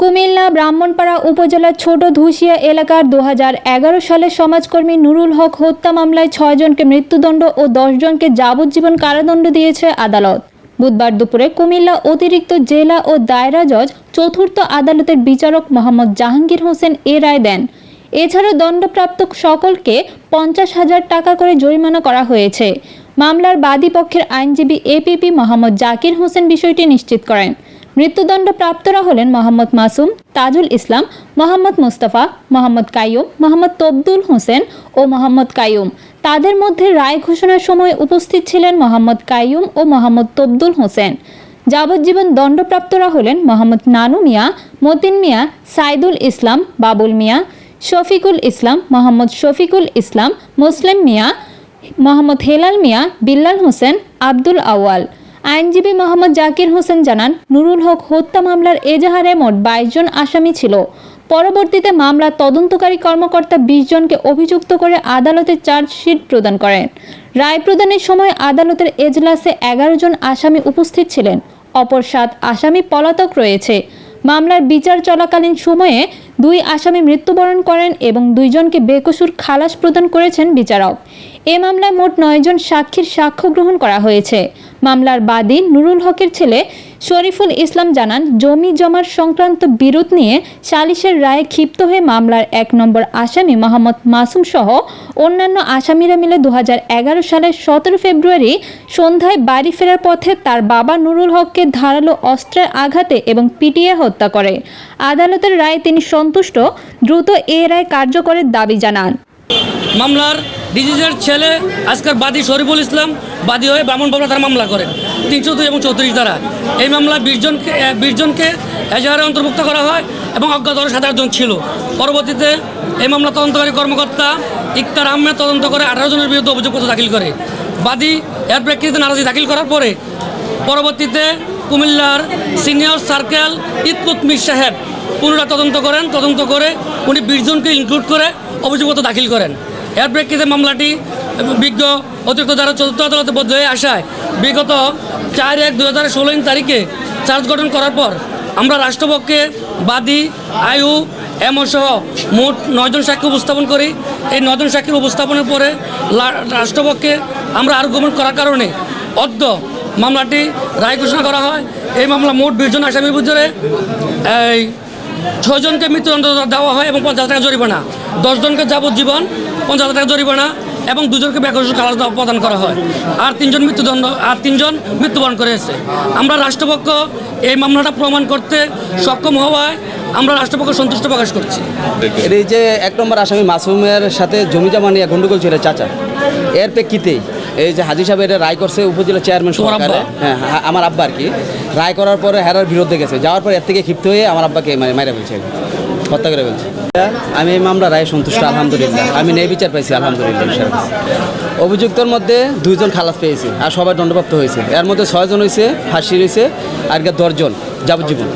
কুমিল্লা ব্রাহ্মণপাড়া উপজেলার ছোট ধুসিয়া এলাকার 2011 সালে সমাজকর্মী নুরুল হক হত্যা মামলায় 6 জনকে মৃত্যুদণ্ড ও 10 জনকে যাবজ্জীবন কারাদণ্ড দিয়েছে আদালত। বুধবার দুপুরে কুমিল্লা অতিরিক্ত জেলা ও দায়রা জজ চতুর্থ আদালতের বিচারক মোহাম্মদ জাহাঙ্গীর হোসেন এ রায় দেন। এছাড়া দণ্ডপ্রাপ্ত সকলকে 50,000 টাকা করে জরিমানা করা হয়েছে। মামলার বাদী পক্ষের আইনজীবী এপিপি মোহাম্মদ জাকির হোসেন বিষয়টি নিশ্চিত করেন। মৃত্যুদণ্ড প্রাপ্তরা হলেন মোহাম্মদ মাসুম, তাজুল ইসলাম, মোহাম্মদ মুস্তাফা, মোহাম্মদ কাইয়ুম, মোহাম্মদ তবদুল হোসেন ও মোহাম্মদ কাইয়ুম। তাদের মধ্যে রায় ঘোষণার সময় উপস্থিত ছিলেন মোহাম্মদ কাইয়ুম ও মোহাম্মদ তবদুল হোসেন। যাবজ্জীবন দণ্ডপ্রাপ্তরা হলেন মোহাম্মদ নানু মিয়া, মতিন মিয়া, সাইদুল ইসলাম, বাবুল মিয়া, শফিকুল ইসলাম, মোহাম্মদ শফিকুল ইসলাম, মুসলিম মিয়া, মোহাম্মদ হেলাল মিয়া, বিল্লাল হোসেন, আব্দুল আওয়াল। আইনজীবী মোহাম্মদ জাকির হোসেন জানান, নুরুল হক হত্যা মামলার এজাহারে মোট 22 জন আসামি ছিল। পরবর্তীতে মামলার তদন্তকারী কর্মকর্তা 20 জনকে অভিযুক্ত করে আদালতে চার্জশিট প্রদান করেন। রায় প্রদানের সময় আদালতের এজলাসে 11 জন আসামি উপস্থিত ছিলেন। অপর 7 আসামি পলাতক রয়েছে। মামলার বিচার চলাকালীন সময়ে 2 আসামি মৃত্যুবরণ করেন এবং 2 জনকে বেকসুর খালাস প্রদান করেছেন বিচারক। এ মামলায় মোট 9 জন সাক্ষীর সাক্ষ্য গ্রহণ করা হয়েছে। মামলার বাদী নুরুল হকের ছেলে শরীফুল ইসলাম জানান, জমি জমার সংক্রান্ত বিরোধ নিয়ে সালিশের রায়ে ক্ষিপ্ত হয়ে মামলার 1 নম্বর আসামি মোহাম্মদ মাসুম সহ অন্যান্য আসামিরা মিলে 2011 সালের 17 ফেব্রুয়ারি সন্ধ্যায় বাড়ি ফেরার পথে তার বাবা নুরুল হককে ধারালো অস্ত্রের আঘাতে এবং পিটিয়ে হত্যা করে। আদালতের রায়ে তিনি সন্তুষ্ট, দ্রুত এ রায় কার্যকরের দাবি জানান। মামলার ডিজিজের ছেলে আজকের বাদী শরীফুল ইসলাম বাদী হয়ে ব্রাহ্মণপাড়া তারা মামলা করেন 302 এবং 34 দ্বারা। এই মামলায় 20 জনকে এজাহারে অন্তর্ভুক্ত করা হয় এবং অজ্ঞাত 17 জন ছিল। পরবর্তীতে এই মামলা তদন্তকারী কর্মকর্তা ইকতার আহমেদ তদন্ত করে 18 জনের বিরুদ্ধে অভিযোগপত্র দাখিল করে। বাদী এর প্রেক্ষিতে নারাজি দাখিল করার পরে পরবর্তীতে কুমিল্লার সিনিয়র সার্কেল ইতকুত মির সাহেব পুনরায় তদন্ত করেন। তদন্ত করে উনি 20 জনকে ইনক্লুড করে অভিযোগপত্র দাখিল করেন। এর প্রেক্ষিতে মামলাটি বিজ্ঞ অতিরিক্ত দ্বারা চতুর্থ আদালতে বদ্ধ হয়ে আসায় বিগত 4/1/2016 তারিখে চার্জ গঠন করার পর আমরা রাষ্ট্রপক্ষে বাদী, আয়ু, এমও সহ মোট 9 জন সাক্ষী উপস্থাপন করি। এই 9 জন সাক্ষীর উপস্থাপনের পরে রাষ্ট্রপক্ষে আমরা আর্গুমেন্ট করার কারণে অদ্য মামলাটি রায় ঘোষণা করা হয়। এই মামলা মোট 20 জন আসামির ভিতরে 6 জনকে মৃত্যুদণ্ড দেওয়া হয় এবং 50,000 টাকা জরিমানা, 10 জনকে যাবজ্জীবন 50,000 টাকা জরিমানা এবং 2 জনকে বেকসুর খালাস প্রদান করা হয়। আর 3 জন তিন জন মৃত্যুবরণ করেছে। আমরা রাষ্ট্রপক্ষ এই মামলাটা প্রমাণ করতে সক্ষম হওয়ায় আমরা রাষ্ট্রপক্ষ সন্তুষ্ট প্রকাশ করছি। এই যে 1 নম্বর আসামি মাসুমের সাথে জমি জমা নিয়ে গন্ডগোল ছিল চাচা, এর প্রেক্ষিতেই এই যে হাজি সাহেব এটা রায় করছে উপজেলা চেয়ারম্যান সরকারে, হ্যাঁ আমার আব্বা আর কি রায় করার পরে হেরার বিরুদ্ধে গেছে, যাওয়ার পর এর থেকে ক্ষিপ্ত হয়ে আমার আব্বাকে মাইরা ফেলছে, হত্যা করে ফেলছে। আমি এই মামলা রায় সন্তুষ্ট আলহামদুলিল্লাহ, আমি ন্যায় বিচার পাইছি আলহামদুলিল্লাহ। অভিযুক্তর মধ্যে 2 জন খালাস পেয়েছে আর সবাই দণ্ডপ্রাপ্ত হয়েছে। এর মধ্যে 6 জন হয়েছে ফাঁসি হয়েছে আর 10 জন যাবজ্জীবন।